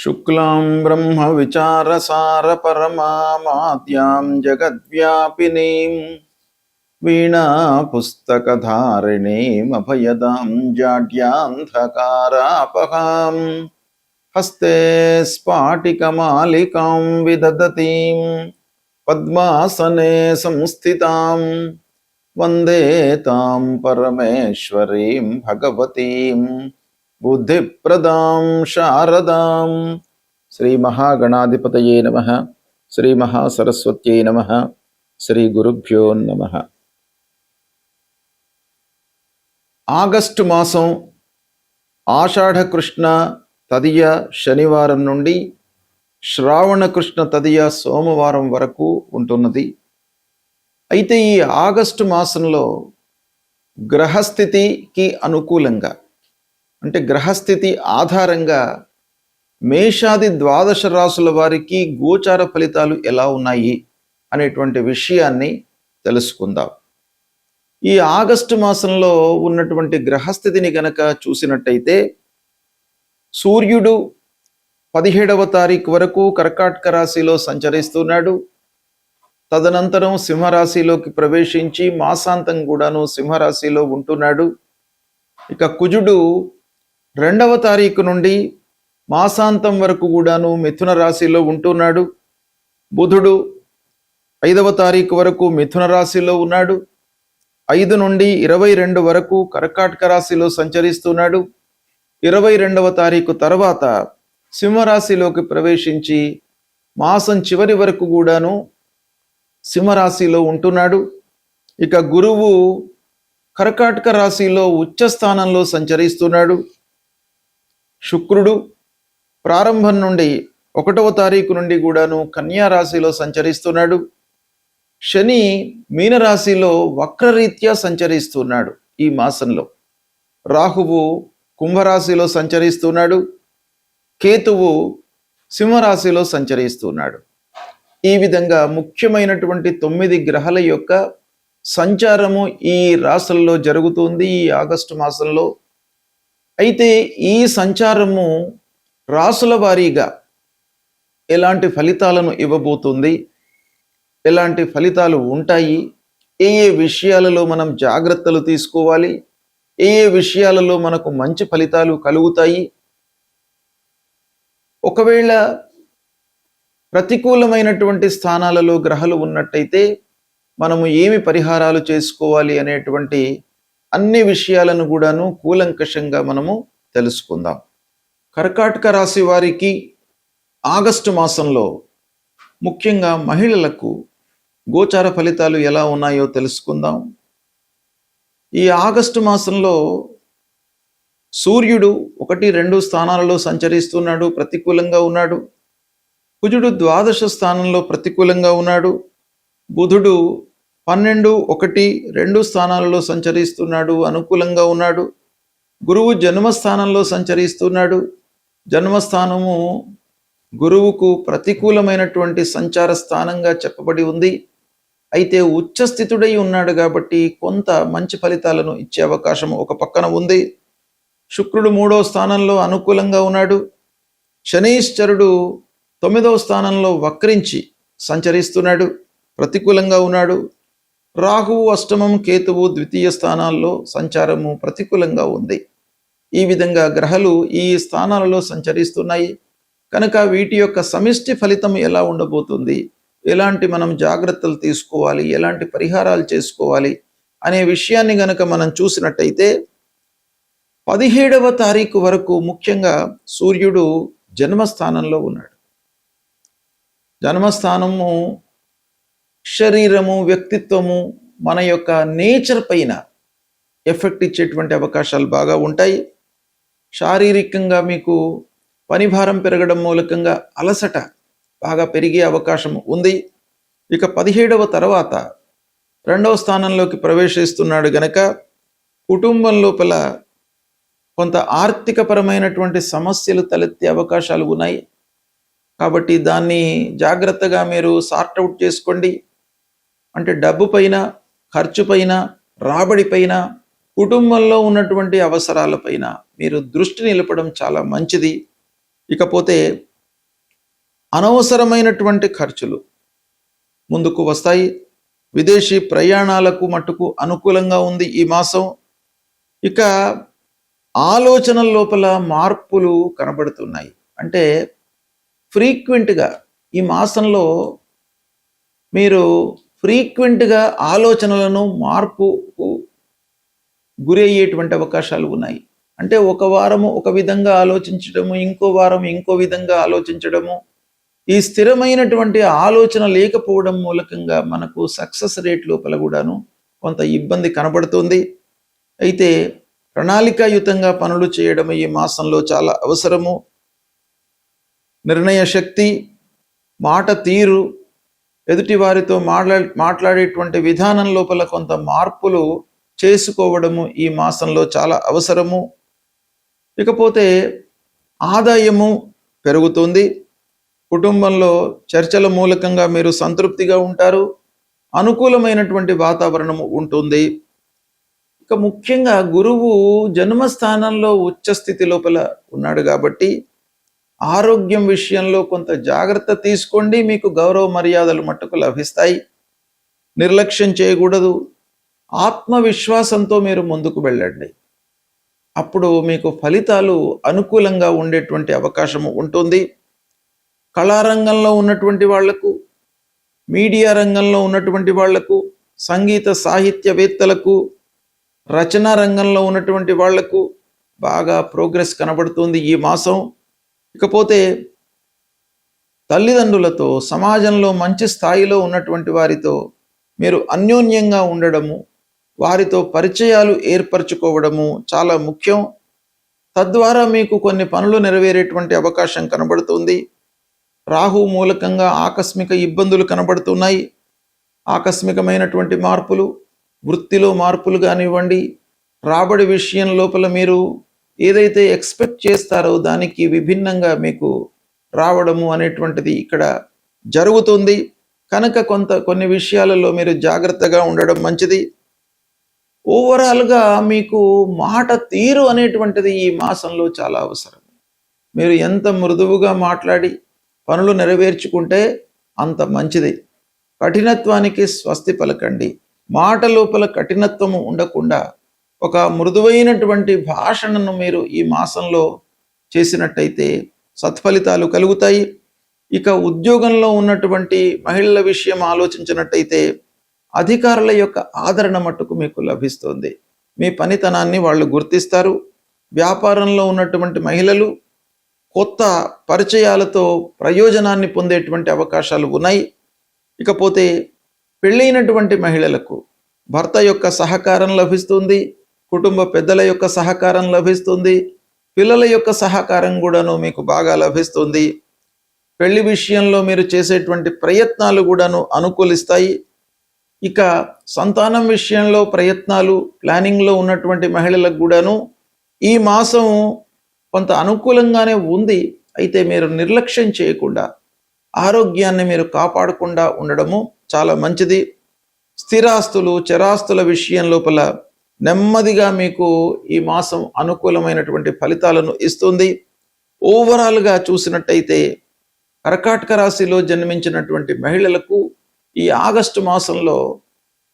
शुक्लां ब्रह्मविचारसारपरमामाद्यां जगद्व्यापिनीं वीणापुस्तकधारिणीमभयदां जाड्यान्धकारापहां हस्ते स्फाटिकमालिकां विदधतीं पद्मासने संस्थितां वन्दे तां परमेश्वरीं भगवतीं बुद्धिप्रदां शारदां। श्री महागणाधिपतये नमः। श्री महासरस्वत्यै नमः। श्री गुरुभ्यो नमः। ఆగస్టు మాసం ఆషాఢ కృష్ణ తదియ శనివారం నుండి శ్రావణ కృష్ణ తదియ సోమవారం వరకు ఉంటున్నది. అయితే ఈ ఆగస్టు మాసంలో గ్రహస్థితికి అనుకూలంగా అంటే గ్రహస్థితి ఆధారంగా మేషాది ద్వాదశ రాశుల వారికి గోచార ఫలితాలు ఎలా ఉన్నాయి అనేటువంటి విషయాన్ని తెలుసుకుందాం. ఈ ఆగస్టు మాసంలో ఉన్నటువంటి గ్రహస్థితిని గనక చూసినట్టయితే సూర్యుడు 17వ తారీఖు వరకు కర్కాటక రాశిలో సంచరిస్తున్నాడు. తదనంతరం సింహరాశిలోకి ప్రవేశించి మాసాంతం కూడాను సింహరాశిలో ఉంటున్నాడు. ఇక కుజుడు 2వ తారీఖు నుండి మాసాంతం వరకు కూడాను మిథున రాశిలో ఉంటున్నాడు. బుధుడు 5వ తారీఖు వరకు మిథున రాశిలో ఉన్నాడు. 5 నుండి 22 వరకు కర్కాటక రాశిలో సంచరిస్తున్నాడు. 22వ తారీఖు తర్వాత సింహరాశిలోకి ప్రవేశించి మాసం చివరి వరకు కూడాను సింహరాశిలో ఉంటున్నాడు. ఇక గురువు కర్కాటక రాశిలో ఉచ్చ స్థానంలో సంచరిస్తున్నాడు. శుక్రుడు ప్రారంభం నుండి 1వ తారీఖు నుండి కూడాను కన్యా రాశిలో సంచరిస్తున్నాడు. శని మీనరాశిలో వక్రరీత్యా సంచరిస్తున్నాడు ఈ మాసంలో. రాహువు కుంభరాశిలో సంచరిస్తున్నాడు. కేతువు సింహరాశిలో సంచరిస్తున్నాడు. ఈ విధంగా ముఖ్యమైనటువంటి 9 గ్రహాల యొక్క సంచారము ఈ రాశుల్లో జరుగుతుంది ఈ ఆగస్టు మాసంలో. అయితే ఈ సంచారము రాశుల వారీగా ఎలాంటి ఫలితాలను ఇవ్వబోతుంది, ఎలాంటి ఫలితాలు ఉంటాయి, ఏ ఏ విషయాలలో మనం జాగ్రత్తలు తీసుకోవాలి, ఏ ఏ విషయాలలో మనకు మంచి ఫలితాలు కలుగుతాయి, ఒకవేళ ప్రతికూలమైనటువంటి స్థానాలలో గ్రహాలు ఉన్నట్టయితే మనము ఏమి పరిహారాలు చేసుకోవాలి అనేటువంటి అన్ని విషయాలను కూడాను కూలంకషంగా మనము తెలుసుకుందాం. కర్కాటక రాశి వారికి ఆగస్టు మాసంలో ముఖ్యంగా మహిళలకు గోచార ఫలితాలు ఎలా ఉన్నాయో తెలుసుకుందాం. ఈ ఆగస్టు మాసంలో సూర్యుడు 1-2 స్థానాలలో సంచరిస్తున్నాడు, ప్రతికూలంగా ఉన్నాడు. కుజుడు ద్వాదశ స్థానంలో ప్రతికూలంగా ఉన్నాడు. బుధుడు 12, 1, 2 స్థానాలలో సంచరిస్తున్నాడు, అనుకూలంగా ఉన్నాడు. గురువు జన్మస్థానంలో సంచరిస్తున్నాడు. జన్మస్థానము గురువుకు ప్రతికూలమైనటువంటి సంచార స్థానంగా చెప్పబడి ఉంది. అయితే ఉచ్చస్థితుడై ఉన్నాడు కాబట్టి కొంత మంచి ఫలితాలను ఇచ్చే అవకాశం ఒక పక్కన ఉంది. శుక్రుడు 3వ స్థానంలో అనుకూలంగా ఉన్నాడు. శనీశ్వరుడు 9వ స్థానంలో వక్రించి సంచరిస్తున్నాడు, ప్రతికూలంగా ఉన్నాడు. రాహువు అష్టమం, కేతువు ద్వితీయ స్థానాల్లో సంచారము ప్రతికూలంగా ఉంది. ఈ విధంగా గ్రహాలు ఈ స్థానాలలో సంచరిస్తున్నాయి కనుక వీటి యొక్క సమిష్టి ఫలితం ఎలా ఉండబోతుంది, ఎలాంటి మనం జాగ్రత్తలు తీసుకోవాలి, ఎలాంటి పరిహారాలు చేసుకోవాలి అనే విషయాన్ని గనక మనం చూసినట్టయితే 17వ తారీఖు వరకు ముఖ్యంగా సూర్యుడు జన్మస్థానంలో ఉన్నాడు. జన్మస్థానము శరీరము, వ్యక్తిత్వము, మన యొక్క నేచర్ పైన ఎఫెక్ట్ ఇచ్చేటువంటి అవకాశాలు బాగా ఉంటాయి. శారీరకంగా మీకు పనిభారం పెరగడం మూలకంగా అలసట బాగా పెరిగే అవకాశం ఉంది. ఇక 17వ తర్వాత 2వ స్థానంలోకి ప్రవేశిస్తున్నాడు గనక కుటుంబం లోపల కొంత ఆర్థికపరమైనటువంటి సమస్యలు తలెత్తే అవకాశాలు ఉన్నాయి. కాబట్టి దాన్ని జాగ్రత్తగా మీరు సార్ట్అవుట్ చేసుకోండి. అంటే డబ్బు పైన, ఖర్చు పైన, రాబడి పైన, కుటుంబంలో ఉన్నటువంటి అవసరాలపైన మీరు దృష్టి నిలపడం చాలా మంచిది. ఇకపోతే అనవసరమైనటువంటి ఖర్చులు ముందుకు వస్తాయి. విదేశీ ప్రయాణాలకు మట్టుకు అనుకూలంగా ఉంది ఈ మాసం. ఇక ఆలోచనల లోపల మార్పులు కనబడుతున్నాయి. అంటే ఫ్రీక్వెంట్గా ఈ మాసంలో మీరు ఫ్రీక్వెంట్గా ఆలోచనలను మార్పుకు గురి అయ్యేటువంటి అవకాశాలు ఉన్నాయి. అంటే ఒక వారము ఒక విధంగా ఆలోచించడము, ఇంకో వారం ఇంకో విధంగా ఆలోచించడము, ఈ స్థిరమైనటువంటి ఆలోచన లేకపోవడం మూలకంగా మనకు సక్సెస్ రేట్ లోపల కూడాను కొంత ఇబ్బంది కనబడుతుంది. అయితే ప్రణాళికాయుతంగా పనులు చేయడం ఈ మాసంలో చాలా అవసరము. నిర్ణయ శక్తి, మాట తీరు, ఎదుటి వారితో మాట్లాడేటువంటి విధానం లోపల కొంత మార్పులు చేసుకోవడము ఈ మాసంలో చాలా అవసరము. ఇకపోతే ఆదాయము పెరుగుతుంది. కుటుంబంలో చర్చల మూలకంగా మీరు సంతృప్తిగా ఉంటారు. అనుకూలమైనటువంటి వాతావరణము ఉంటుంది. ఇక ముఖ్యంగా గురువు జన్మస్థానంలో ఉచ్చస్థితి లోపల ఉన్నాడు కాబట్టి ఆరోగ్యం విషయంలో కొంత జాగ్రత్త తీసుకోండి. మీకు గౌరవ మర్యాదలు మట్టుకు లభిస్తాయి. నిర్లక్ష్యం చేయకూడదు. ఆత్మవిశ్వాసంతో మీరు ముందుకు వెళ్ళండి. అప్పుడు మీకు ఫలితాలు అనుకూలంగా ఉండేటువంటి అవకాశం ఉంటుంది. కళారంగంలో ఉన్నటువంటి వాళ్లకు, మీడియా రంగంలో ఉన్నటువంటి వాళ్లకు, సంగీత సాహిత్యవేత్తలకు, రచనా రంగంలో ఉన్నటువంటి వాళ్లకు బాగా ప్రోగ్రెస్ కనబడుతుంది ఈ మాసం. ఇకపోతే తల్లిదండ్రులతో, సమాజంలో మంచి స్థాయిలో ఉన్నటువంటి వారితో మీరు అన్యోన్యంగా ఉండడము, వారితో పరిచయాలు ఏర్పరచుకోవడము చాలా ముఖ్యం. తద్వారా మీకు కొన్ని పనులు నెరవేరేటువంటి అవకాశం కనబడుతుంది. రాహు మూలకంగా ఆకస్మిక ఇబ్బందులు కనబడుతున్నాయి. ఆకస్మికమైనటువంటి మార్పులు, వృత్తిలో మార్పులు కానివ్వండి, రాబడి విషయం లోపల మీరు ఏదైతే ఎక్స్పెక్ట్ చేస్తారో దానికి విభిన్నంగా మీకు రావడము అనేటువంటిది ఇక్కడ జరుగుతుంది. కనుక కొన్ని విషయాలలో మీరు జాగ్రత్తగా ఉండడం మంచిది. ఓవరాల్గా మీకు మాట తీరు అనేటువంటిది ఈ మాసంలో చాలా అవసరం. మీరు ఎంత మృదువుగా మాట్లాడి పనులు నెరవేర్చుకుంటే అంత మంచిది. కఠినత్వానికి స్వస్తి పలకండి. మాట లోపల కఠినత్వము ఉండకుండా ఒక మృదువైనటువంటి భాషణను మీరు ఈ మాసంలో చేసినట్టయితే సత్ఫలితాలు కలుగుతాయి. ఇక ఉద్యోగంలో ఉన్నటువంటి మహిళల విషయం ఆలోచించినట్టయితే అధికారుల యొక్క ఆదరణ మట్టుకు మీకు లభిస్తుంది. మీ పనితనాన్ని వాళ్ళు గుర్తిస్తారు. వ్యాపారంలో ఉన్నటువంటి మహిళలు కొత్త పరిచయాలతో ప్రయోజనాన్ని పొందేటువంటి అవకాశాలు ఉన్నాయి. ఇకపోతే పెళ్ళైనటువంటి మహిళలకు భర్త యొక్క సహకారం లభిస్తుంది. కుటుంబ పెద్దల యొక్క సహకారం లభిస్తుంది. పిల్లల యొక్క సహకారం కూడాను మీకు బాగా లభిస్తుంది. పెళ్లి విషయంలో మీరు చేసేటువంటి ప్రయత్నాలు కూడాను అనుకూలిస్తాయి. ఇక సంతానం విషయంలో ప్రయత్నాలు, ప్లానింగ్లో ఉన్నటువంటి మహిళలకు కూడాను ఈ మాసం కొంత అనుకూలంగానే ఉంది. అయితే మీరు నిర్లక్ష్యం చేయకుండా ఆరోగ్యాన్ని మీరు కాపాడకుండా ఉండడము చాలా మంచిది. స్థిరాస్తులు, చరాస్తుల విషయం లోపల నెమ్మదిగా మీకు ఈ మాసం అనుకూలమైనటువంటి ఫలితాలను ఇస్తుంది. ఓవరాల్గా చూసినట్టయితే కర్కాటక రాశిలో జన్మించినటువంటి మహిళలకు ఈ ఆగస్టు మాసంలో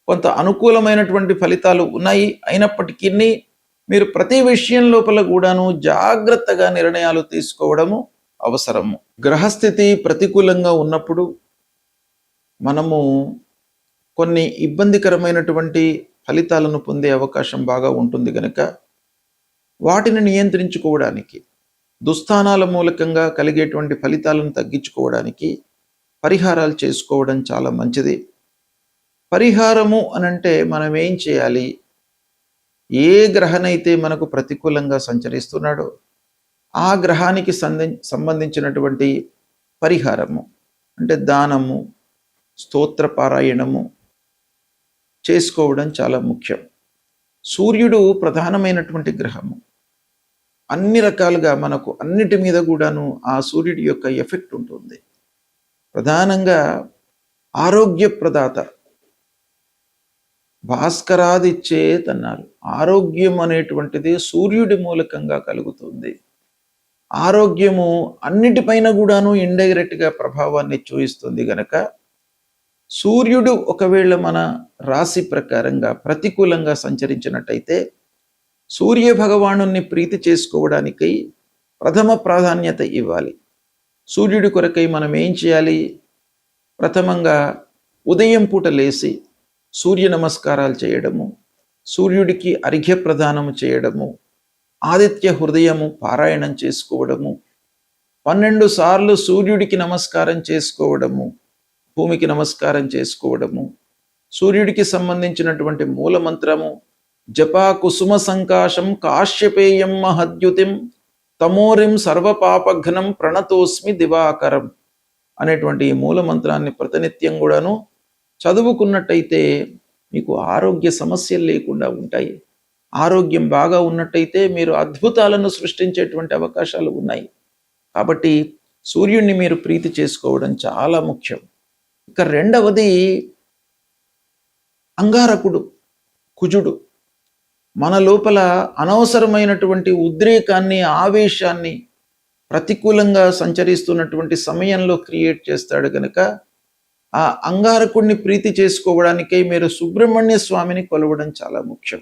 కొంత అనుకూలమైనటువంటి ఫలితాలు ఉన్నాయి. అయినప్పటికీ మీరు ప్రతి విషయం లోపల కూడాను జాగ్రత్తగా నిర్ణయాలు తీసుకోవడము అవసరము. గ్రహస్థితి ప్రతికూలంగా ఉన్నప్పుడు మనము కొన్ని ఇబ్బందికరమైనటువంటి ఫలితాలను పొందే అవకాశం బాగా ఉంటుంది. కనుక వాటిని నియంత్రించుకోవడానికి, దుస్థానాల మూలకంగా కలిగేటువంటి ఫలితాలను తగ్గించుకోవడానికి పరిహారాలు చేసుకోవడం చాలా మంచిది. పరిహారము అనంటే మనం ఏం చేయాలి? ఏ గ్రహనైతే మనకు ప్రతికూలంగా సంచరిస్తున్నాడో ఆ గ్రహానికి సంబంధించినటువంటి పరిహారము అంటే దానము, స్తోత్ర పారాయణము చేసుకోవడం చాలా ముఖ్యం. సూర్యుడు ప్రధానమైనటువంటి గ్రహము. అన్ని రకాలుగా మనకు అన్నిటి మీద కూడాను ఆ సూర్యుడి యొక్క ఎఫెక్ట్ ఉంటుంది. ప్రధానంగా ఆరోగ్య ప్రదాత, భాస్కరాదిచ్చేతన్నారు. ఆరోగ్యం అనేటువంటిది సూర్యుడి మూలకంగా కలుగుతుంది. ఆరోగ్యము అన్నిటిపైన కూడాను ఇండైరెక్ట్గా ప్రభావాన్ని చూయిస్తుంది గనక సూర్యుడు ఒకవేళ మన రాశి ప్రకారంగా ప్రతికూలంగా సంచరించినట్టయితే సూర్య భగవానుణ్ణి ప్రీతి చేసుకోవడానికై ప్రథమ ప్రాధాన్యత ఇవ్వాలి. సూర్యుడి కొరకై మనం ఏం చేయాలి? ప్రథమంగా ఉదయం పూట లేచి సూర్య నమస్కారాలు చేయడము, సూర్యుడికి అర్ఘ్య ప్రదానము చేయడము, ఆదిత్య హృదయము పారాయణం చేసుకోవడము, 12 సార్లు సూర్యుడికి నమస్కారం చేసుకోవడము, భూమికి నమస్కారం చేసుకోవడము, సూర్యుడికి సంబంధించినటువంటి మూలమంత్రము జపా కుసుమ సంకాశం కాశ్యపేయం మహద్యుతిం తమోరిం సర్వపాపఘ్నం ప్రణతోస్మి దివాకరం అనేటువంటి ఈ మూలమంత్రాన్ని ప్రతినిత్యం కూడాను చదువుకున్నట్టయితే మీకు ఆరోగ్య సమస్యలు లేకుండా ఉంటాయి. ఆరోగ్యం బాగా ఉన్నట్టయితే మీరు అద్భుతాలను సృష్టించేటువంటి అవకాశాలు ఉన్నాయి. కాబట్టి సూర్యుడిని మీరు ప్రీతి చేసుకోవడం చాలా ముఖ్యం. ఇక రెండవది అంగారకుడు, కుజుడు. మన లోపల అనవసరమైనటువంటి ఉద్రేకాన్ని, ఆవేశాన్ని ప్రతికూలంగా సంచరిస్తున్నటువంటి సమయంలో క్రియేట్ చేస్తాడు కనుక ఆ అంగారకుడిని ప్రీతి చేసుకోవడానికై మీరు సుబ్రహ్మణ్య స్వామిని కొలవడం చాలా ముఖ్యం.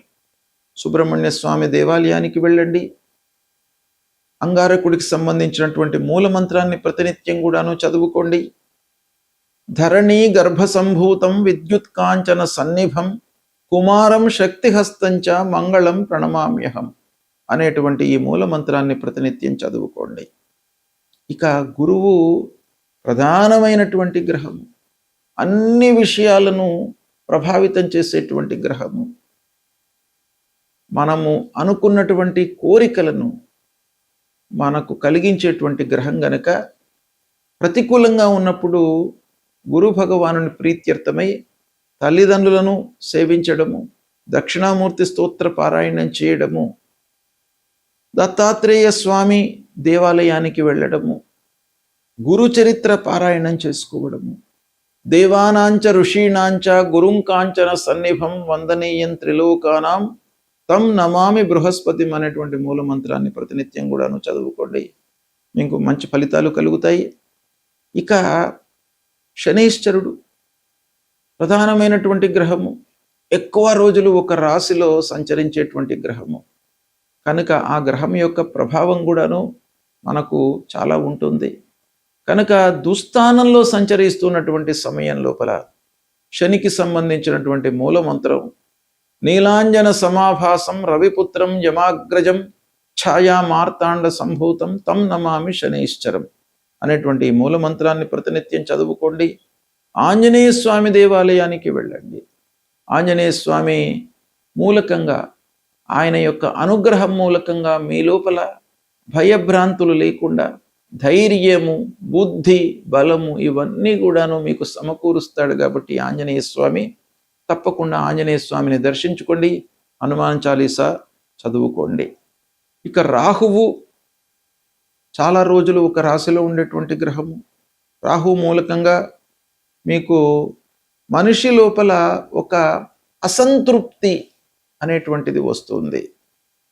సుబ్రహ్మణ్య స్వామి దేవాలయానికి వెళ్ళండి. అంగారకుడికి సంబంధించినటువంటి మూలమంత్రాన్ని ప్రతినిత్యం కూడాను చదువుకోండి. ధరణీ గర్భ సంభూతం విద్యుత్ కాంచన సన్నిభం కుమారం శక్తిహస్తంచ మంగళం ప్రణమామ్యహం అనేటువంటి ఈ మూలమంత్రాన్ని ప్రతినిత్యం చదువుకోండి. ఇక గురువు ప్రధానమైనటువంటి గ్రహము, అన్ని విషయాలను ప్రభావితం చేసేటువంటి గ్రహము. మనము అనుకున్నటువంటి కోరికలను మనకు కలిగించేటువంటి గ్రహం గనక ప్రతికూలంగా ఉన్నప్పుడు గురు భగవానుని ప్రీత్యర్థమై తల్లిదండ్రులను సేవించడము, దక్షిణామూర్తి స్తోత్ర పారాయణం చేయడము, దత్తాత్రేయ స్వామి దేవాలయానికి వెళ్ళడము, గురు చరిత్ర పారాయణం చేసుకోవడము, దేవానాంచ ఋషీణాంచ గురుం కాంచన సన్నిభం వందనీయం త్రిలోకానాం తం నమామి బృహస్పతిం అనేటువంటి మూలమంత్రాన్ని ప్రతినిత్యం కూడాను చదువుకోండి. మీకు మంచి ఫలితాలు కలుగుతాయి. ఇక శనైశ్చరుడు ప్రధానమైనటువంటి గ్రహము, ఎక్కువ రోజులు ఒక రాశిలో సంచరించేటువంటి గ్రహము కనుక ఆ గ్రహం యొక్క ప్రభావం కూడాను మనకు చాలా ఉంటుంది. కనుక దుస్థానంలో సంచరిస్తున్నటువంటి సమయం లోపల శనికి సంబంధించినటువంటి మూలమంత్రం నీలాంజన సమాభాసం రవిపుత్రం యమాగ్రజం ఛాయా మార్తాండ సంభూతం తం నమామి శనైశ్చరం అనేటువంటి మూలమంత్రాన్ని ప్రతినిత్యం చదువుకోండి. ఆంజనేయ స్వామి దేవాలయానికి వెళ్ళండి. ఆంజనేయ స్వామి మూలకంగా, ఆయన యొక్క అనుగ్రహం మూలకంగా మీ లోపల భయభ్రాంతులు లేకుండా ధైర్యము, బుద్ధి, బలము ఇవన్నీ కూడాను మీకు సమకూరుస్తాడు. కాబట్టి ఆంజనేయ స్వామి, తప్పకుండా ఆంజనేయ స్వామిని దర్శించుకోండి. హనుమాన్ చాలీసా చదువుకోండి. ఇక రాహువు చాలా రోజులు ఒక రాశిలో ఉండేటువంటి గ్రహము. రాహు మూలకంగా మీకు మనిషి లోపల ఒక అసంతృప్తి అనేటువంటిది వస్తుంది.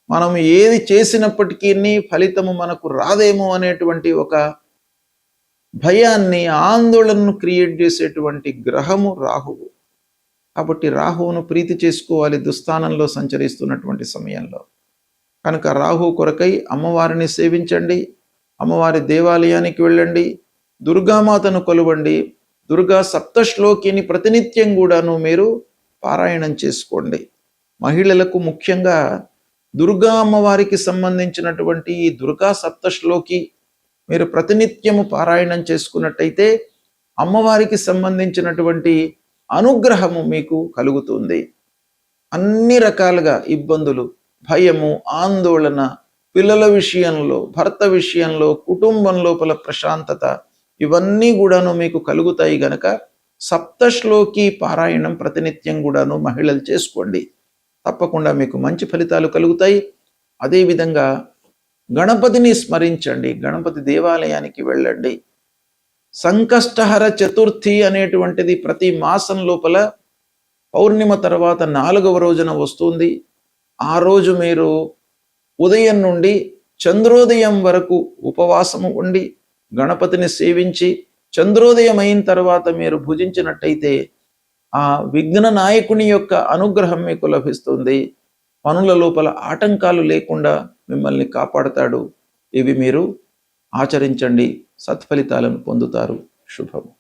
మనం ఏది చేసినప్పటికీ ఫలితము మనకు రాదేమో అనేటువంటి ఒక భయాన్ని, ఆందోళనను క్రియేట్ చేసేటువంటి గ్రహము రాహువు. కాబట్టి రాహువును ప్రీతి చేసుకోవాలి దుస్థానంలో సంచరిస్తున్నటువంటి సమయంలో. కనుక రాహు కొరకై అమ్మవారిని సేవించండి, అమ్మవారి దేవాలయానికి వెళ్ళండి, దుర్గామాతను కొలవండి, దుర్గా సప్తశ్లోకిని ప్రతినిత్యం కూడాను మీరు పారాయణం చేసుకోండి. మహిళలకు ముఖ్యంగా దుర్గా అమ్మవారికి సంబంధించినటువంటి ఈ దుర్గా సప్తశ్లోకి మీరు ప్రతినిత్యము పారాయణం చేసుకున్నట్టయితే అమ్మవారికి సంబంధించినటువంటి అనుగ్రహము మీకు కలుగుతుంది. అన్ని రకాలుగా ఇబ్బందులు, భయము, ఆందోళన, పిల్లల విషయంలో, భర్త విషయంలో, కుటుంబం లోపల ప్రశాంతత ఇవన్నీ కూడాను మీకు కలుగుతాయి గనక సప్తశ్లోకి పారాయణం ప్రతినిత్యం కూడాను మహిళలు చేసుకోండి. తప్పకుండా మీకు మంచి ఫలితాలు కలుగుతాయి. అదేవిధంగా గణపతిని స్మరించండి, గణపతి దేవాలయానికి వెళ్ళండి. సంకష్టహర చతుర్థి అనేటువంటిది ప్రతి మాసం లోపల పౌర్ణిమ తర్వాత 4వ రోజున వస్తుంది. ఆ రోజు మీరు ఉదయం నుండి చంద్రోదయం వరకు ఉపవాసము ఉండి గణపతిని సేవించి చంద్రోదయం అయిన తర్వాత మీరు భుజించినట్టయితే ఆ విఘ్న నాయకుని యొక్క అనుగ్రహం మీకు లభిస్తుంది. పనుల లోపల ఆటంకాలు లేకుండా మిమ్మల్ని కాపాడతాడు. ఇవి మీరు ఆచరించండి, సత్ఫలితాలను పొందుతారు. శుభము.